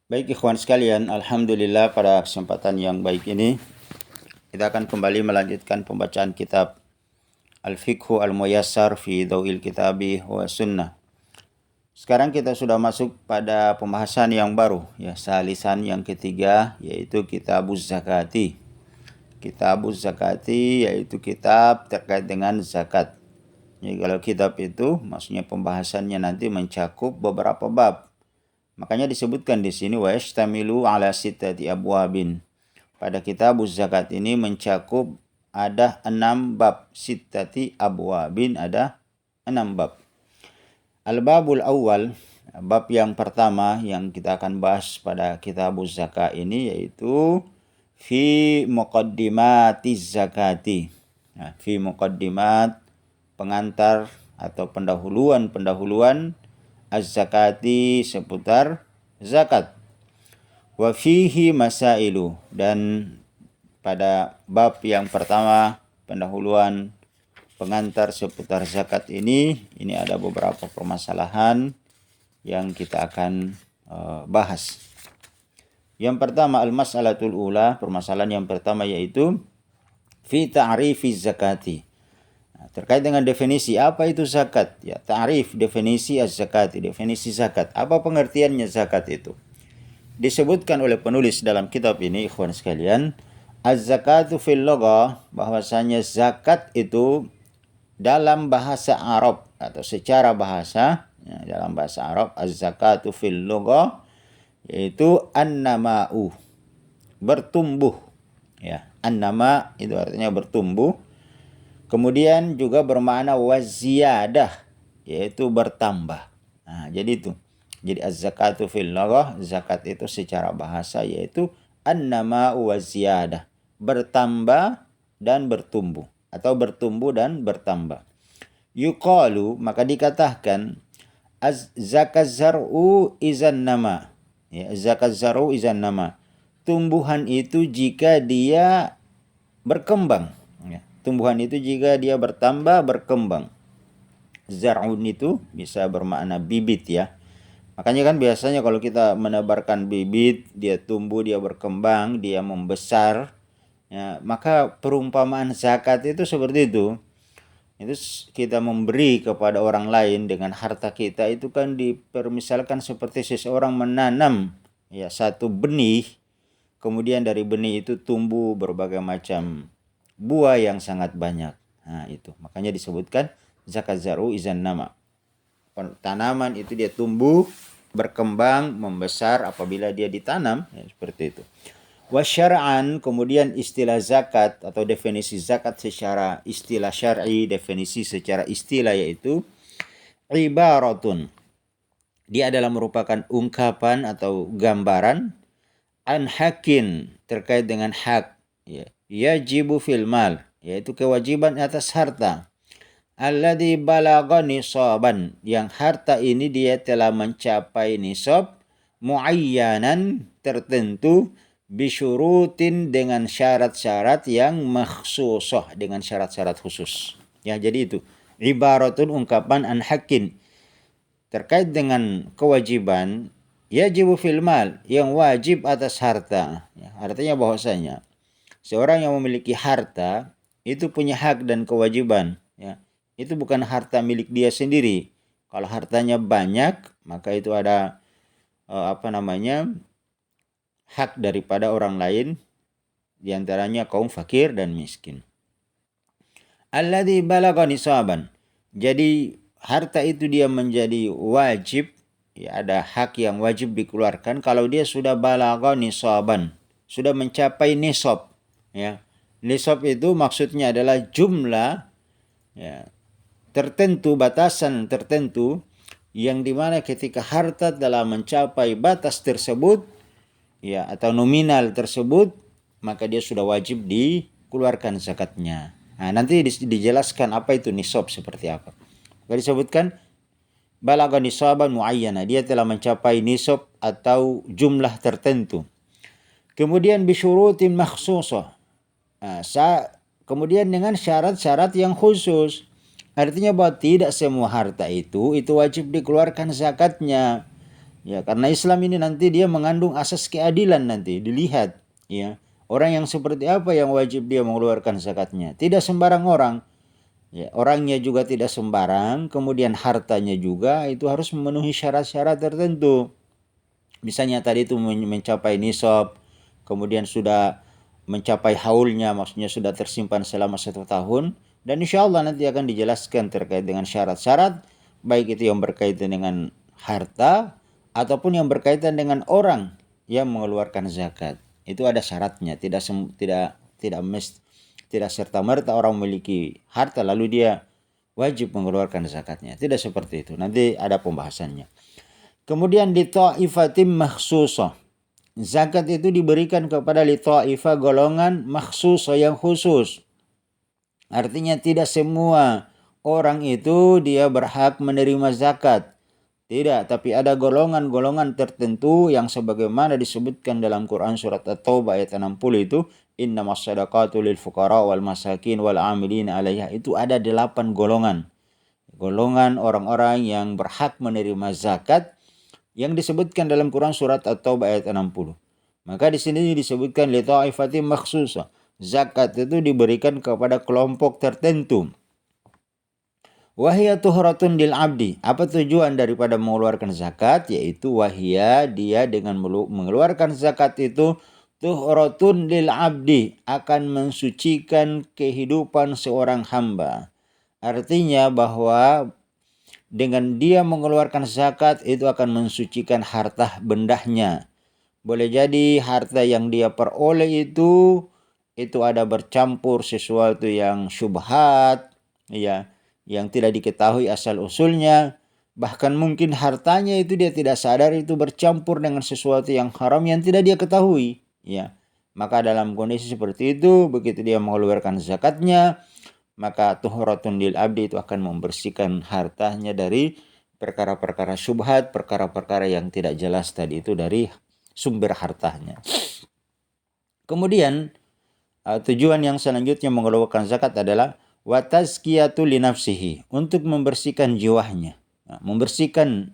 Baik ikhwan sekalian, alhamdulillah pada kesempatan yang baik ini kita akan kembali melanjutkan pembacaan kitab Al-Fiqhu Al-Muyassar fi Dawil Kitabi wa Sunnah. Sekarang kita sudah masuk pada pembahasan yang baru, ya, salisan yang ketiga, yaitu Kitabuz Zakati. Kitabuz Zakati yaitu kitab terkait dengan zakat. Jadi kalau kitab itu maksudnya pembahasannya nanti mencakup beberapa bab. Makanya disebutkan di sini wa yashtamilu ala sittati abwabin. Pada kitab zakat ini mencakup ada 6 bab. Sittati abwabin, ada 6 bab. Al-babul awal, bab yang pertama yang kita akan bahas pada kitab zakat ini yaitu fi muqaddimatiz zakati. Nah, fi muqaddimat, pengantar atau pendahuluan az-zakati, seputar zakat. Wa fihi masailu, dan pada bab yang pertama pendahuluan pengantar seputar zakat ini ada beberapa permasalahan yang kita akan bahas. Yang pertama al-mas'alatul ula, permasalahan yang pertama yaitu fi ta'rifiz zakati. Terkait dengan definisi apa itu zakat, ya, ta'rif, definisi az-zakat, definisi zakat. Apa pengertiannya zakat itu? Disebutkan oleh penulis dalam kitab ini, ikhwan sekalian, az-zakatu fil lugha, bahwasanya zakat itu dalam bahasa Arab atau secara bahasa, ya, dalam bahasa Arab, az-zakatu fil lugha yaitu an-nama'u, bertumbuh, ya. An-nama itu artinya bertumbuh. Kemudian juga bermakna waziyadah, yaitu bertambah. Nah, jadi itu. Jadi az-zakatu fil lughah, zakat itu secara bahasa yaitu an-nama'u waziyadah, bertambah dan bertumbuh, atau bertumbuh dan bertambah. Yuqalu, maka dikatakan zakat zar'u izan nama. Ya, zakat zar'u izan nama. Tumbuhan itu jika dia berkembang. Ya, tumbuhan itu jika dia bertambah, berkembang. Zar'un itu bisa bermakna bibit, ya. Makanya kan biasanya kalau kita menebarkan bibit, dia tumbuh, dia berkembang, dia membesar, ya, maka perumpamaan zakat itu seperti itu. Itu kita memberi kepada orang lain dengan harta kita, itu kan dipermisalkan seperti seseorang menanam, ya, satu benih, kemudian dari benih itu tumbuh berbagai macam buah yang sangat banyak. Nah, itu makanya disebutkan zakat zar'u izan nama. Tanaman itu dia tumbuh, berkembang, membesar apabila dia ditanam, ya, seperti itu. Wasyar'an, kemudian istilah zakat atau definisi zakat secara istilah syar'i, definisi secara istilah yaitu ibaratun. Dia adalah merupakan ungkapan atau gambaran an hakin, terkait dengan hak, ya. Yajibu fil mal, yaitu kewajiban atas harta. Alladzi balagha nisaban, yang harta ini dia telah mencapai nisab, muayyanan, tertentu, bisyurutin, dengan syarat-syarat yang makhsusah, dengan syarat-syarat khusus. Ya, jadi itu ibaratun, ungkapan an hakin, terkait dengan kewajiban, yajibu fil mal, yang wajib atas harta. Ya, artinya bahwasanya seorang yang memiliki harta itu punya hak dan kewajiban, ya. Itu bukan harta milik dia sendiri. Kalau hartanya banyak, maka itu ada hak daripada orang lain, diantaranya kaum fakir dan miskin. Alladzi balagha nisaban. Jadi harta itu dia menjadi wajib, ya, ada hak yang wajib dikeluarkan kalau dia sudah balagha nisaban, sudah mencapai nisab, ya. Nisab itu maksudnya adalah jumlah, ya, tertentu, batasan tertentu, yang dimana ketika harta telah mencapai batas tersebut, ya, atau nominal tersebut, maka dia sudah wajib dikeluarkan zakatnya. Nah, nanti dijelaskan apa itu nisab seperti apa. Maka disebutkan balagha nisaban muayyana, dia telah mencapai nisab atau jumlah tertentu. Kemudian bisyurutin makhsusah. Nah, kemudian dengan syarat-syarat yang khusus. Artinya bahwa tidak semua harta itu wajib dikeluarkan zakatnya. Ya, karena Islam ini nanti dia mengandung asas keadilan nanti dilihat, ya. Orang yang seperti apa yang wajib dia mengeluarkan zakatnya. Tidak sembarang orang. Ya, orangnya juga tidak sembarang, kemudian hartanya juga itu harus memenuhi syarat-syarat tertentu. Misalnya tadi itu mencapai nisab, kemudian sudah mencapai haulnya, maksudnya sudah tersimpan selama 1 tahun, dan insya Allah nanti akan dijelaskan terkait dengan syarat-syarat, baik itu yang berkaitan dengan harta ataupun yang berkaitan dengan orang yang mengeluarkan zakat. Itu ada syaratnya, tidak serta merta orang memiliki harta lalu dia wajib mengeluarkan zakatnya. Tidak seperti itu. Nanti ada pembahasannya. Kemudian di ta'ifatim makhsusah. Zakat itu diberikan kepada li ta'ifah golongan makhsusah yang khusus. Artinya tidak semua orang itu dia berhak menerima zakat. Tidak, tapi ada golongan-golongan tertentu yang sebagaimana disebutkan dalam Quran surat At-Taubah ayat 60 itu, innamas shadaqatu lil fuqara wal masakin wal amilin 'alaiha. Itu ada 8 golongan. Golongan orang-orang yang berhak menerima zakat yang disebutkan dalam Quran surat At-Taubah ayat 60. Maka di sini disebutkan li ta'ifatin makhsusah. Zakat itu diberikan kepada kelompok tertentu. Wahia tuhratun lil abdi. Apa tujuan daripada mengeluarkan zakat? Yaitu wahia, dia dengan mengeluarkan zakat itu tuhratun lil abdi, akan mensucikan kehidupan seorang hamba. Artinya bahwa dengan dia mengeluarkan zakat itu akan mensucikan harta bendahnya. Boleh jadi harta yang dia peroleh itu ada bercampur sesuatu yang syubhat, ya, yang tidak diketahui asal usulnya. Bahkan mungkin hartanya itu dia tidak sadar itu bercampur dengan sesuatu yang haram yang tidak dia ketahui, ya. Maka dalam kondisi seperti itu, begitu dia mengeluarkan zakatnya, maka tuhratun lil abdi itu akan membersihkan hartanya dari perkara-perkara syubhat, perkara-perkara yang tidak jelas tadi itu dari sumber hartanya. Kemudian tujuan yang selanjutnya mengeluarkan zakat adalah wa tazkiyatu li nafsihi, untuk membersihkan jiwanya. Membersihkan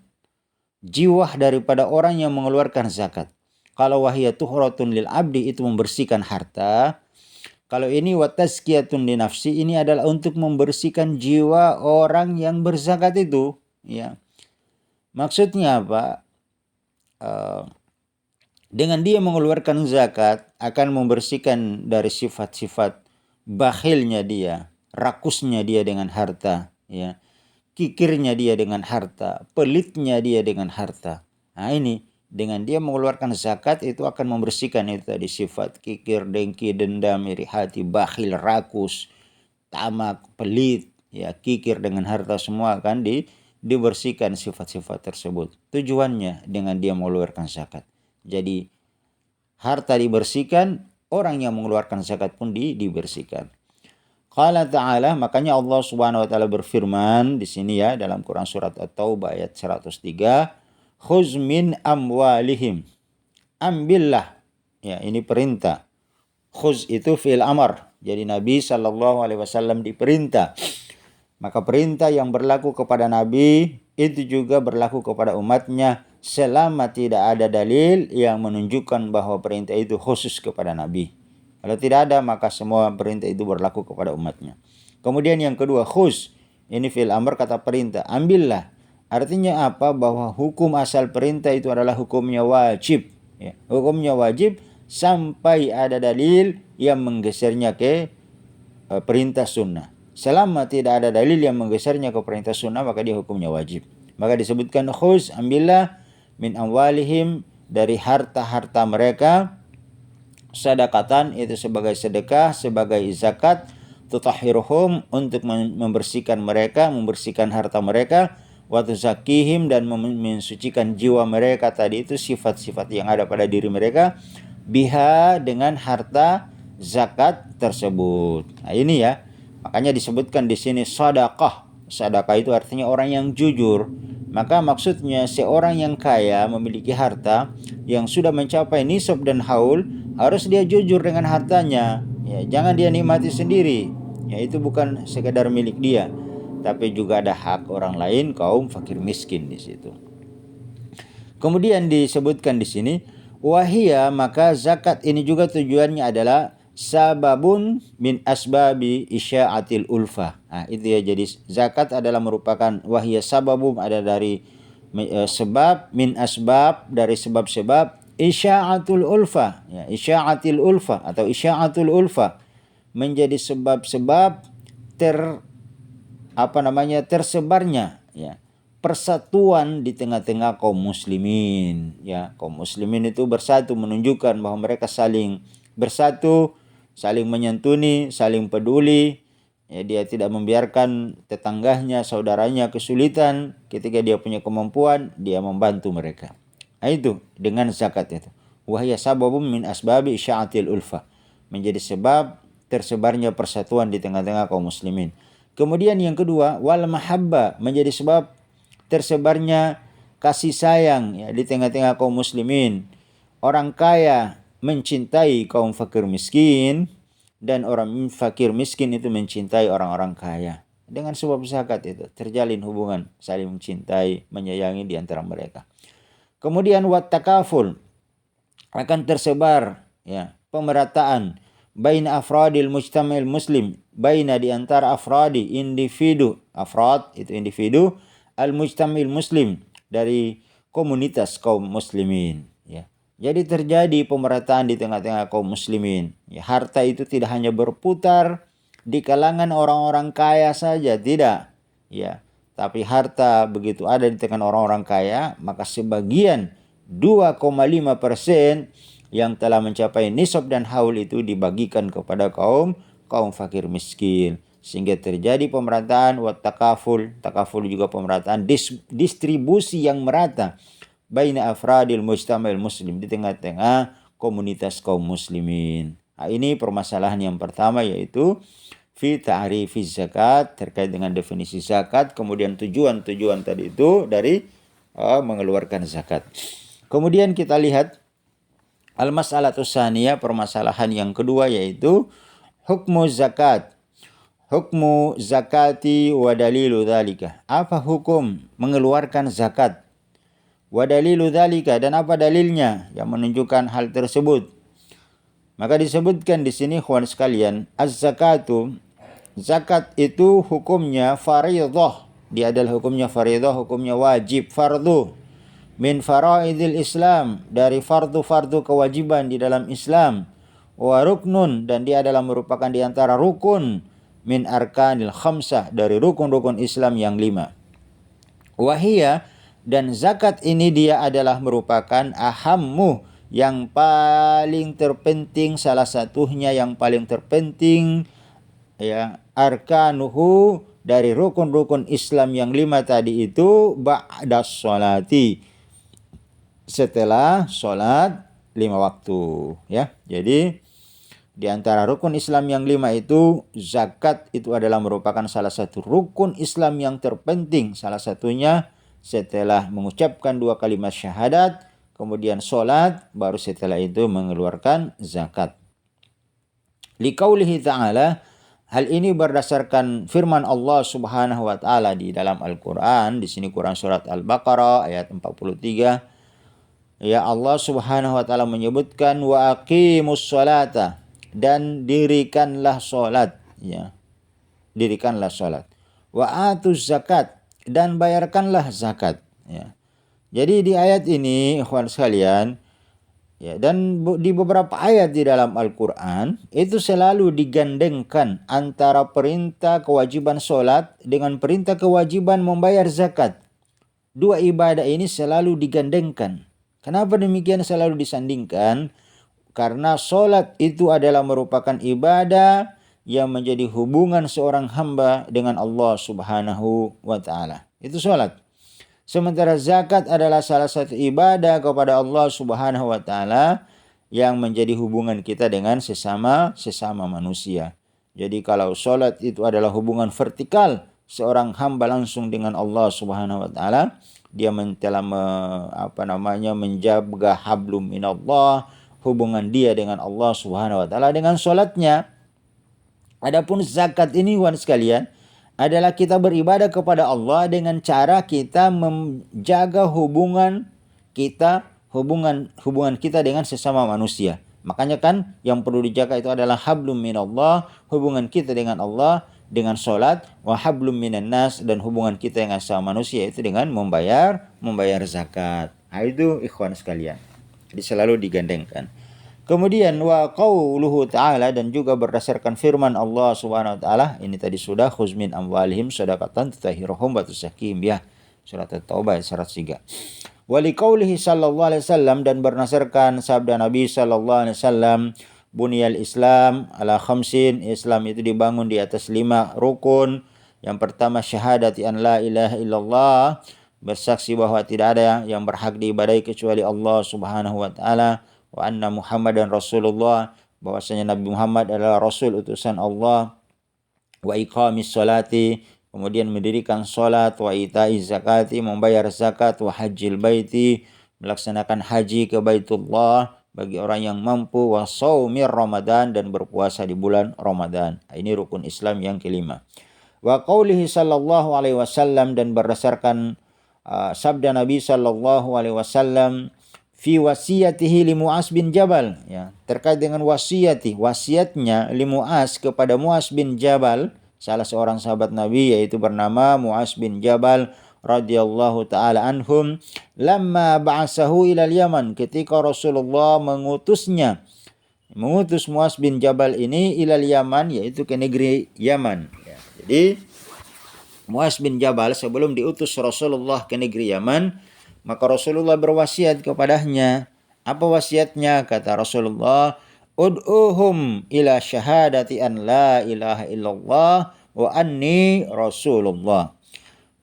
jiwa daripada orang yang mengeluarkan zakat. Kalau wahia tuhratun lil abdi itu membersihkan harta. Kalau ini wa tazkiyatun li nafsi, ini adalah untuk membersihkan jiwa orang yang berzakat itu, ya. Maksudnya apa? Dengan dia mengeluarkan zakat akan membersihkan dari sifat-sifat bakhilnya dia, rakusnya dia dengan harta, ya. Kikirnya dia dengan harta, pelitnya dia dengan harta. Nah, ini dengan dia mengeluarkan zakat itu akan membersihkan itu tadi sifat kikir, dengki, dendam, iri hati, bakhil, rakus, tamak, pelit, ya, kikir dengan harta, semua akan dibersihkan sifat-sifat tersebut. Tujuannya dengan dia mengeluarkan zakat. Jadi harta dibersihkan, orang yang mengeluarkan zakat pun dibersihkan. Qala ta'ala, makanya Allah Subhanahu wa taala berfirman di sini ya dalam Quran surat At-Taubah ayat 103, khuz min amwalihim. Ambillah. Ya, ini perintah. Khuz itu fi'il amar. Jadi Nabi sallallahu alaihi wasallam diperintah. Maka perintah yang berlaku kepada Nabi itu juga berlaku kepada umatnya selama tidak ada dalil yang menunjukkan bahwa perintah itu khusus kepada Nabi. Kalau tidak ada, maka semua perintah itu berlaku kepada umatnya. Kemudian yang kedua, khuz. Ini fi'il amr, kata perintah. Ambillah. Artinya apa? Bahwa hukum asal perintah itu adalah hukumnya wajib. Ya, hukumnya wajib sampai ada dalil yang menggesernya ke perintah sunnah. Selama tidak ada dalil yang menggesernya ke perintah sunnah, maka dia hukumnya wajib. Maka disebutkan khuz, ambillah min amwalihim, dari harta-harta mereka, sadaqatan, itu sebagai sedekah, sebagai zakat, tutahhiruhum, untuk membersihkan mereka, membersihkan harta mereka, wa tuzakihim, dan mensucikan jiwa mereka tadi itu sifat-sifat yang ada pada diri mereka, biha, dengan harta zakat tersebut. Nah, ini ya. Makanya disebutkan di sini sedekah. Sedekah itu artinya orang yang jujur. Maka maksudnya seorang yang kaya memiliki harta yang sudah mencapai nisab dan haul, harus dia jujur dengan hartanya. Ya, jangan dia nikmati sendiri. Ya, itu bukan sekedar milik dia, tapi juga ada hak orang lain, kaum fakir miskin di situ. Kemudian disebutkan di sini wahia, maka zakat ini juga tujuannya adalah sababun min asbabi isya'atil ulfah. Nah, itu ya, jadi zakat adalah merupakan wahia sababum, ada dari sebab, min asbab dari sebab-sebab, isya'atul ulfah, ya, isya'atil ulfah atau isya'atul ulfah, menjadi sebab-sebab tersebarnya, ya, persatuan di tengah-tengah kaum muslimin, ya. Kaum muslimin itu bersatu, menunjukkan bahwa mereka saling bersatu, saling menyantuni, saling peduli, ya. Dia tidak membiarkan tetangganya, saudaranya kesulitan, ketika dia punya kemampuan dia membantu mereka. Nah, itu dengan zakat itu. Wahya sababum min asbabi isya'atil ulfah, menjadi sebab tersebarnya persatuan di tengah-tengah kaum muslimin. Kemudian yang kedua, wal mahabba, menjadi sebab tersebarnya kasih sayang, ya, di tengah-tengah kaum muslimin. Orang kaya mencintai kaum fakir miskin, dan orang fakir miskin itu mencintai orang-orang kaya. Dengan sebab zakat itu terjalin hubungan saling mencintai, menyayangi di antara mereka. Kemudian wat takaful, akan tersebar, ya, pemerataan baina afradil mujtama'il muslim, baina di antara afradi, individu, afrad itu individu, al mujtama'il muslim, dari komunitas kaum muslimin, ya. Jadi terjadi pemerataan di tengah-tengah kaum muslimin, ya. Harta itu tidak hanya berputar di kalangan orang-orang kaya saja, tidak, ya. Tapi harta begitu ada di tangan orang-orang kaya, maka sebagian 2,5% yang telah mencapai nisab dan haul itu dibagikan kepada kaum fakir miskin, sehingga terjadi pemerataan. Wat takaful, takaful juga pemerataan, distribusi yang merata baina afradil mujtama'il muslim, di tengah-tengah komunitas kaum muslimin. Nah, ini permasalahan yang pertama, yaitu fi ta'rifiz zakat, terkait dengan definisi zakat, kemudian tujuan-tujuan tadi itu dari mengeluarkan zakat. Kemudian kita lihat al-mas'alatus tsaniyah, permasalahan yang kedua, yaitu hukmu zakat. Hukmu zakati wa dalilu dzalika. Apa hukum mengeluarkan zakat? Wa dalilu dzalika, dan apa dalilnya yang menunjukkan hal tersebut? Maka disebutkan di sini, kawan sekalian, az-zakatu, zakat itu hukumnya fardhah. Dia adalah hukumnya fardhah, hukumnya wajib, fardu. Min faraidil Islam, dari fardu-fardu kewajiban di dalam Islam. Wa ruknun, dan dia adalah merupakan di antara rukun, min arkanil khamsah, dari rukun-rukun Islam yang 5. Wahia, dan zakat ini dia adalah merupakan ahammu, yang paling terpenting, salah satunya yang paling terpenting, ya, arkanuhu, dari rukun-rukun Islam yang 5 tadi itu, ba'das sholati, setelah sholat 5 waktu, ya. Jadi di antara rukun Islam yang 5 itu, zakat itu adalah merupakan salah satu rukun Islam yang terpenting. Salah satunya setelah mengucapkan 2 kalimat syahadat, kemudian sholat, baru setelah itu mengeluarkan zakat. Liqaulihi ta'ala, hal ini berdasarkan firman Allah Subhanahu wa taala di dalam Al-Qur'an. Di sini Quran surat Al-Baqarah ayat 43. Ya, Allah Subhanahu wa taala menyebutkan wa aqimus sholata, dan dirikanlah salat, ya. Dirikanlah salat. Wa atuz zakat, dan bayarkanlah zakat, ya. Jadi di ayat ini, ikhwan sekalian, ya, dan di beberapa ayat di dalam Al-Qur'an itu selalu digandengkan antara perintah kewajiban salat dengan perintah kewajiban membayar zakat. 2 ibadah ini selalu digandengkan. Kenapa demikian selalu disandingkan? Karena sholat itu adalah merupakan ibadah yang menjadi hubungan seorang hamba dengan Allah Subhanahu wa ta'ala. Itu sholat. Sementara zakat adalah salah satu ibadah kepada Allah Subhanahu wa ta'ala yang menjadi hubungan kita dengan sesama manusia. Jadi kalau sholat itu adalah hubungan vertikal seorang hamba langsung dengan Allah Subhanahu wa ta'ala, dia telah menjaga hablum minallah, hubungan dia dengan Allah Subhanahu wa taala dengan salatnya. Adapun zakat ini, kawan sekalian, adalah kita beribadah kepada Allah dengan cara kita menjaga hubungan kita hubungan kita dengan sesama manusia. Makanya kan yang perlu dijaga itu adalah hablum minallah, hubungan kita dengan Allah dengan sholat, wa hablum minan nas, dan hubungan kita dengan sesama manusia itu dengan membayar zakat. Nah, itu ikhwan sekalian. Jadi selalu digandengkan. Kemudian wa qauluhu ta'ala, dan juga berdasarkan firman Allah Subhanahu wa taala, ini tadi sudah khuz min amwalihim shadaqatan tutahhiruhum wa tuzakkihim biha. Surat At-Taubah ayat 103. Wali qaulihi sallallahu alaihi wasallam, dan berdasarkan sabda Nabi sallallahu alaihi wasallam, bunyal Islam ala khamsin, Islam itu dibangun di atas 5 rukun. Yang pertama syahadati an la ilaha illallah, bersaksi bahwa tidak ada yang berhak diibadahi kecuali Allah Subhanahu wa taala, wa anna Muhammadan Rasulullah, bahwasanya Nabi Muhammad adalah rasul utusan Allah, wa iqamis sholati, kemudian mendirikan salat, wa ita'iz zakati, membayar zakat, wa hajjil baiti, melaksanakan haji ke Baitullah bagi orang yang mampu, wa shaumir Ramadan, dan berpuasa di bulan Ramadan. Ini rukun Islam yang kelima. Wa qaulihi sallallahu alaihi wasallam, dan berdasarkan sabda Nabi sallallahu alaihi wasallam fi wasiyatihi li Mu'az bin Jabal, ya, terkait dengan wasiatnya li Mu'az kepada Mu'az bin Jabal, salah seorang sahabat Nabi, yaitu bernama Mu'az bin Jabal radhiyallahu taala anhum, lamma ba'asahu ila Yaman, ketika Rasulullah mengutus Mu'az bin Jabal ini ila Yaman, yaitu ke negeri Yaman, ya. Jadi Mu'az bin Jabal sebelum diutus Rasulullah ke negeri Yaman, maka Rasulullah berwasiat kepadanya. Apa wasiatnya? Kata Rasulullah, ud'uhum ila syahadati an la ilaha illallah wa anni Rasulullah.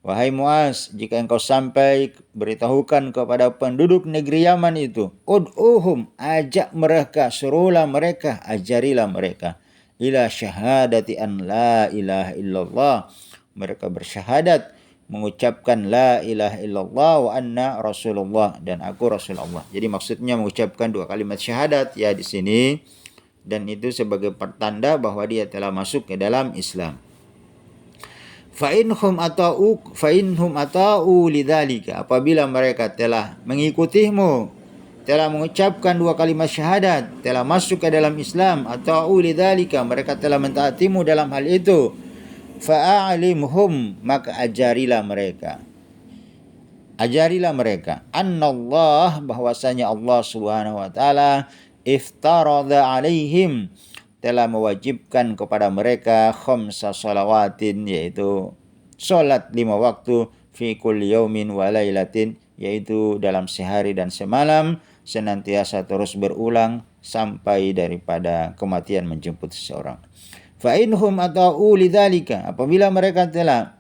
Wahai Mu'az, jika engkau sampai, beritahukan kepada penduduk negeri Yaman itu, ud'uhum, ajak mereka, suruhlah mereka, ajarilah mereka, ila syahadati an la ilaha illallah, mereka bersyahadat, mengucapkan la ilaha illallah wa anna Rasulullah, dan aku Rasulullah. Jadi maksudnya mengucapkan 2 kalimat syahadat ya di sini, dan itu sebagai pertanda bahwa dia telah masuk ke dalam Islam. Fa inhum ata'u lidzalika, apabila mereka telah mengikutimu, telah mengucapkan 2 kalimat syahadat, telah masuk ke dalam Islam, ata'u lidzalika, mereka telah mentaatimu dalam hal itu, fa'alimhum, maka ajarilah mereka annallah, bahwasanya Allah Subhanahu wa taala iftarada alaihim, telah mewajibkan kepada mereka khamsa shalawatin, yaitu salat 5 waktu, fi kulli yaumin wa lailatin, yaitu dalam sehari dan semalam, senantiasa terus berulang sampai daripada kematian menjemput seseorang. Fa inhum ata'u lidzalika, apabila mereka telah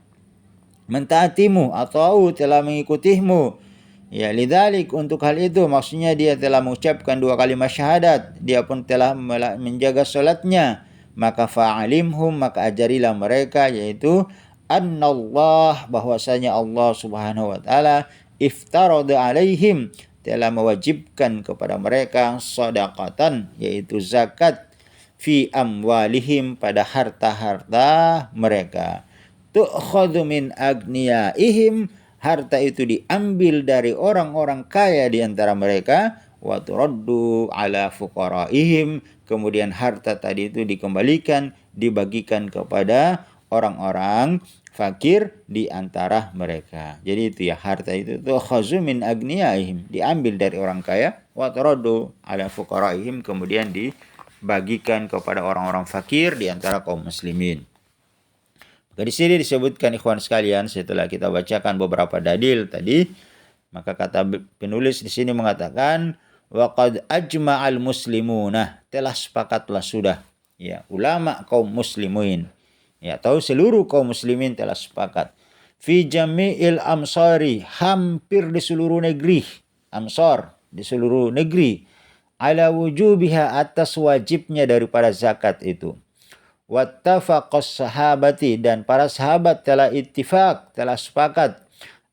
mentaatimu, atau telah mengikutimu, ya lidzalik, untuk hal itu, maksudnya dia telah mengucapkan 2 kalimat syahadat, dia pun telah menjaga salatnya, maka fa'alimhum, maka ajarilah mereka, yaitu annallah, bahwasanya Allah Subhanahu wa taala iftarada alaihim, telah mewajibkan kepada mereka shadaqatan, yaitu zakat, fi amwalihim, pada harta-harta mereka, tu'khadhu min agniyaihim, harta itu diambil dari orang-orang kaya di antara mereka, wa turaddu ala fuqaraihim, kemudian harta tadi itu dikembalikan, dibagikan kepada orang-orang fakir di antara mereka. Jadi itu ya, harta itu tu'khadhu min agniyaihim, diambil dari orang kaya, wa turaddu ala fuqaraihim, kemudian dibagikan kepada orang-orang fakir di antara kaum muslimin. Maka di sini disebutkan ikhwan sekalian, setelah kita bacakan beberapa dalil tadi, maka kata penulis di sini mengatakan, wa qad ajma'al muslimuna, telah sepakatlah sudah, ya, ulama kaum muslimin, ya, atau seluruh kaum muslimin telah sepakat, fi jami'il amsari, hampir di seluruh negeri, amsar di seluruh negeri, ala wujubiha, atas wajibnya daripada zakat itu. Wattafaqas sahabati, dan para sahabat telah ittifaq, telah sepakat,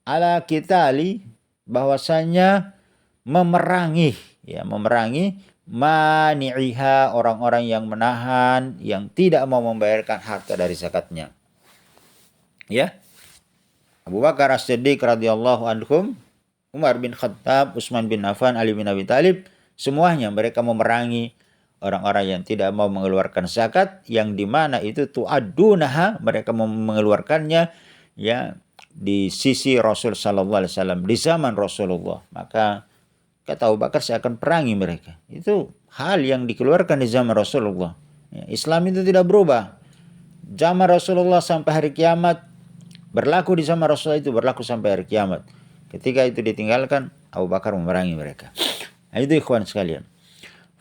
ala qitali, bahwasanya memerangi mani'iha, orang-orang yang menahan, yang tidak mau membayarkan harta dari zakatnya. Ya. Abu Bakar As-Siddiq radhiyallahu anhum Umar bin Khattab, Utsman bin Affan, Ali bin Abi Thalib, semuanya mereka memerangi orang-orang yang tidak mau mengeluarkan zakat, yang dimana itu tu'addunaha, mereka mengeluarkannya ya di sisi Rasul sallallahu alaihi wasallam di zaman Rasulullah. Maka kata Abu Bakar, saya akan perangi mereka. Itu hal yang dikeluarkan di zaman Rasulullah. Ya, Islam itu tidak berubah. Zaman Rasulullah sampai hari kiamat, berlaku di zaman Rasulullah itu berlaku sampai hari kiamat. Ketika itu ditinggalkan, Abu Bakar memerangi mereka. Nah, itu ikhwan sekalian.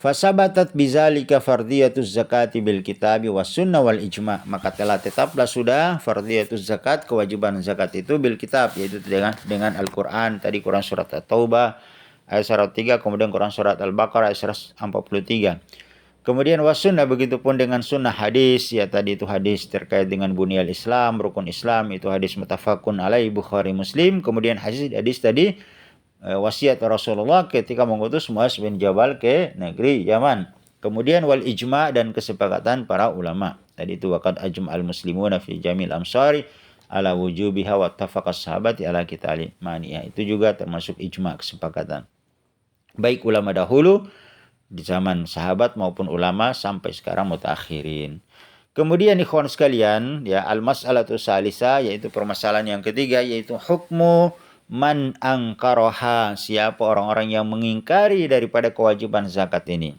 Fasabatat bizalika fardiyatuz zakati bil kitabi was sunnah wal ijma'. Maka telah tetaplah sudah fardiyatuz zakat, kewajiban zakat itu bil kitab, yaitu dengan Al-Quran. Tadi Quran surat At-Taubah ayat 103, kemudian Quran surat Al-Baqarah ayat 143. Kemudian was-sunnah, begitupun dengan sunnah hadis, ya tadi itu hadis terkait dengan bunyal Islam, rukun Islam, itu hadis muttafaqun alaih Bukhari Muslim. Kemudian hadis tadi wasiat Rasulullah ketika mengutus Muaz bin Jabal ke negeri Yaman. Kemudian wal ijma' dan kesepakatan para ulama. Tadi itu waqad ajma'al muslimuna fi jamil amsari ala wujubiha wa tafaqas sahabati ala qitali mani'a. Itu juga termasuk ijma', kesepakatan. Baik ulama dahulu di zaman sahabat maupun ulama sampai sekarang mutakhirin. Kemudian ikhwan sekalian, ya al-mas'alatu salisa, yaitu permasalahan yang ketiga, yaitu hukmu man angkaroha, siapa orang-orang yang mengingkari daripada kewajiban zakat ini.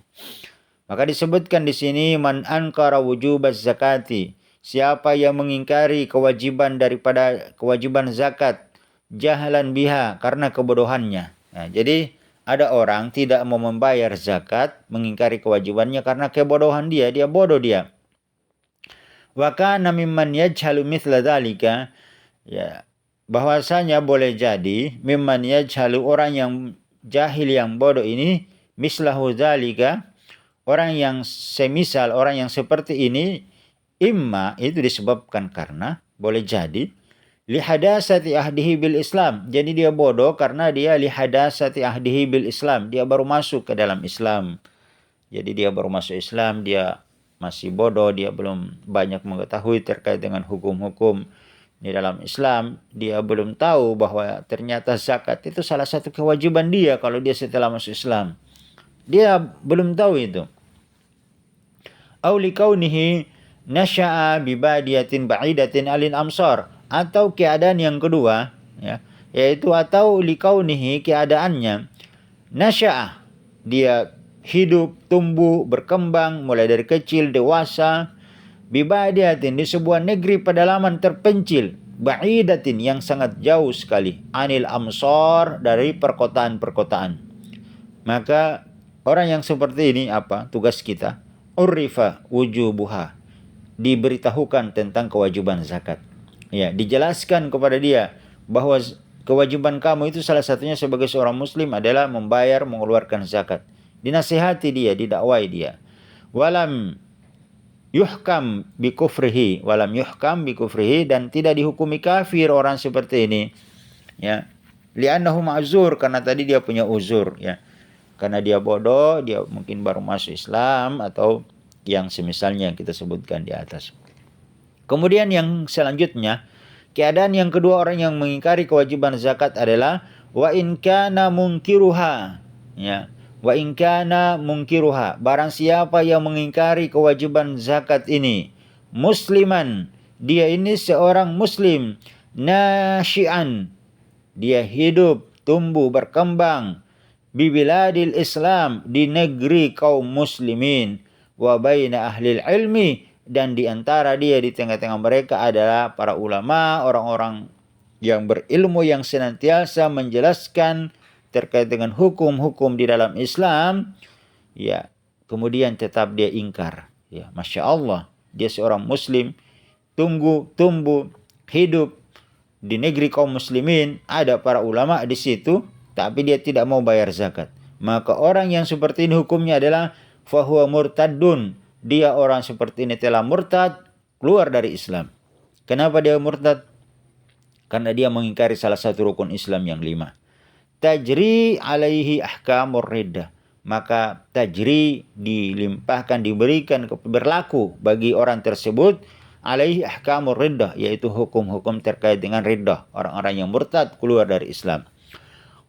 Maka disebutkan di sini man angkara wujubaz zakati, siapa yang mengingkari kewajiban daripada kewajiban zakat, jahlan biha, karena kebodohannya. Nah, jadi ada orang tidak mau membayar zakat, mengingkari kewajibannya karena kebodohan dia bodoh dia. Wa kana mimman yajhalu mithla dzalika, ya bahwasanya boleh jadi mimman yajhalu, orang yang jahil yang bodoh ini, mislahu dzalika, orang yang semisal orang yang seperti ini, imma itu disebabkan karena boleh jadi lihadasati ahdihi bil Islam. Jadi dia bodoh karena dia lihadasati ahdihi bil Islam, dia baru masuk ke dalam Islam. Jadi dia baru masuk Islam, dia masih bodoh, dia belum banyak mengetahui terkait dengan hukum-hukum di dalam Islam. Dia belum tahu bahwa ternyata zakat itu salah satu kewajiban dia kalau dia setelah masuk Islam. Dia belum tahu itu. Au likaunihi nasya'a bibadiyatin ba'idatin alin amsar, atau keadaan yang kedua, ya, yaitu atau likaunihi, keadaannya nasya'a, dia hidup, tumbuh, berkembang mulai dari kecil dewasa, bibadiyatin, di sebuah negeri pedalaman terpencil, ba'idatin, yang sangat jauh sekali, anil amsar, dari perkotaan-perkotaan. Maka orang yang seperti ini apa tugas kita? Urifa wujubuha, diberitahukan tentang kewajiban zakat. Ya, dijelaskan kepada dia bahwa kewajiban kamu itu salah satunya sebagai seorang muslim adalah membayar, mengeluarkan zakat. Dinasihati dia, didakwai dia. Walam yuhkam bikufrihi, dan tidak dihukumi kafir orang seperti ini. Ya. Li'annahu ma'zur, karena tadi dia punya uzur, ya. Karena dia bodoh, dia mungkin baru masuk Islam atau yang semisalnya yang kita sebutkan di atas. Kemudian yang selanjutnya, keadaan yang kedua orang yang mengingkari kewajiban zakat adalah wa in kana munkiruha, ya. Wa in kana munkiruha, barang siapa yang mengingkari kewajiban zakat ini, musliman, dia ini seorang muslim, nasyian, dia hidup, tumbuh, berkembang, bibiladil Islam, di negeri kaum muslimin, wa baina ahlil ilmi, dan di antara dia, di tengah-tengah mereka adalah para ulama, orang-orang yang berilmu yang senantiasa menjelaskan terkait dengan hukum-hukum di dalam Islam, ya, kemudian tetap dia ingkar, ya, Masya Allah, dia seorang muslim, tumbuh, hidup di negeri kaum muslimin, ada para ulama di situ, tapi dia tidak mau bayar zakat. Maka orang yang seperti ini hukumnya adalah fahuwa murtadun, dia orang seperti ini telah murtad, keluar dari Islam. Kenapa dia murtad? Karena dia mengingkari salah satu rukun Islam yang 5. Tajri alaihi ahkamur riddah, maka tajri, dilimpahkan, diberikan, berlaku bagi orang tersebut alaihi ahkamur riddah, yaitu hukum-hukum terkait dengan riddah, orang-orang yang murtad keluar dari Islam.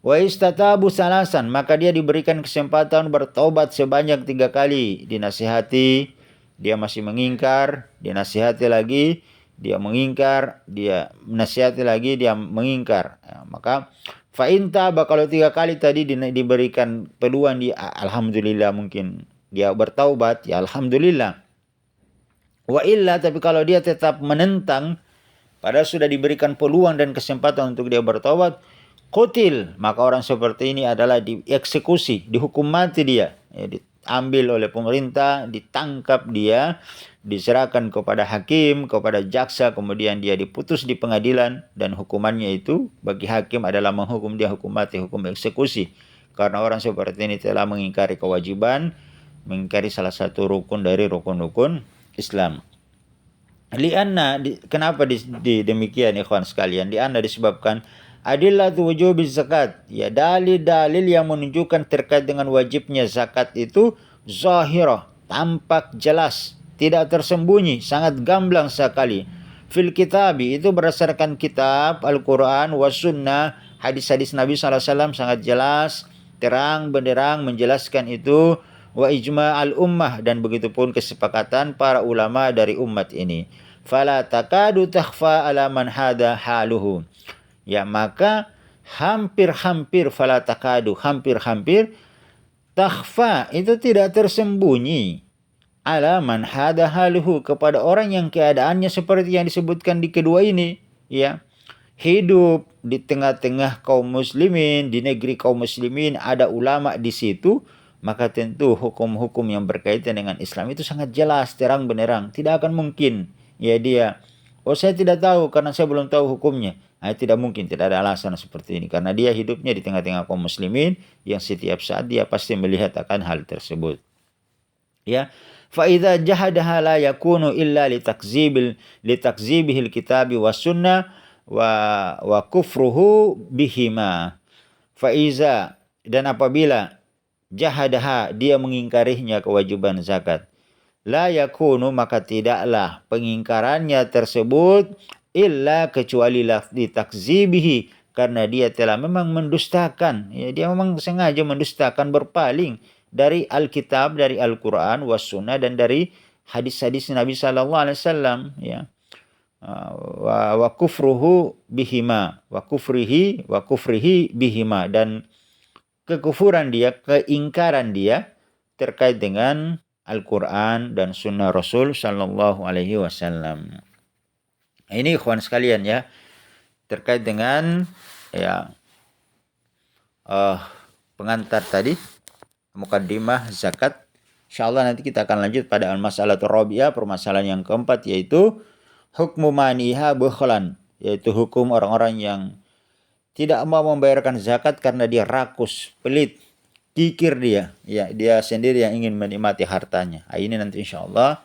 Wa istatabu salasan, maka dia diberikan kesempatan bertobat sebanyak 3 kali. Dinasihati, dia masih mengingkar, dinasihati lagi, dia mengingkar, dia menasihati lagi, dia mengingkar. Ya, maka fa in taba, kalau 3 kali tadi diberikan peluang, dia alhamdulillah, mungkin dia bertaubat, ya alhamdulillah. Wa illa, tapi kalau dia tetap menentang padahal sudah diberikan peluang dan kesempatan untuk dia bertobat, qutil, maka orang seperti ini adalah dieksekusi, dihukum mati dia. Ya, diambil oleh pemerintah, ditangkap dia, diserahkan kepada hakim, kepada jaksa, kemudian dia diputus di pengadilan, dan hukumannya itu bagi hakim adalah menghukum dia hukum mati, hukum eksekusi. Karena orang seperti ini telah mengingkari kewajiban, mengingkari salah satu rukun dari rukun-rukun Islam. Lianna, kenapa demikian ikhwan sekalian? Lianna disebabkan adillatu wujubiz zakat. Ya, dalil-dalil yang menunjukkan terkait dengan wajibnya zakat itu zahirah, tampak jelas, tidak tersembunyi, sangat gamblang sekali. Fil kitabi, itu berdasarkan kitab Al-Quran, was sunnah, hadis-hadis Nabi SAW sangat jelas, terang benderang menjelaskan itu. Wa ijma' al-ummah, dan begitu pun kesepakatan para ulama dari umat ini. Fala takadu takhfa ala man hada haluhu. Ya, maka hampir-hampir, fala takadu, hampir-hampir, takhfa, itu tidak tersembunyi, ala man hada haluhu, kepada orang yang keadaannya seperti yang disebutkan di kedua ini, ya. Hidup di tengah-tengah kaum muslimin, di negeri kaum muslimin, ada ulama di situ, maka tentu hukum-hukum yang berkaitan dengan Islam itu sangat jelas, terang benderang. Tidak akan mungkin ya dia, oh saya tidak tahu karena saya belum tahu hukumnya. Nah, tidak mungkin, tidak ada alasan seperti ini, karena dia hidupnya di tengah-tengah kaum muslimin yang setiap saat dia pasti melihat akan hal tersebut. Ya, fa idza jahadaha la yakunu illa litakzibihil kitabi was sunnah wa kufruhu bihima. Fa iza, dan apabila jahadaha, dia mengingkarinya kewajiban zakat, la yakunu, maka tidaklah pengingkarannya tersebut illa, kecuali litakzibihi, karena dia telah memang mendustakan, ya, dia memang sengaja mendustakan, berpaling dari Alkitab, dari Al-Quran was sunnah, dan dari hadis-hadis Nabi SAW, ya. Wa kufruhu bihima, wa kufrihi bihima, dan kekufuran dia, keingkaran dia terkait dengan Al-Quran dan Sunnah Rasul Sallallahu Alaihi Wasallam. Ini ikhwan sekalian ya, terkait dengan ya pengantar tadi, mukaddimah zakat. Insyaallah nanti kita akan lanjut pada al-mas'alatur rabi'ah, permasalahan yang keempat, yaitu hukmu maniha bukhlan, yaitu hukum orang-orang yang tidak mau membayarkan zakat karena dia rakus, pelit, kikir dia. Ya, dia sendiri yang ingin menikmati hartanya. Ini nanti insyaallah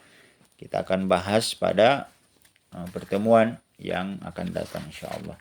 kita akan bahas pada pertemuan yang akan datang insyaallah.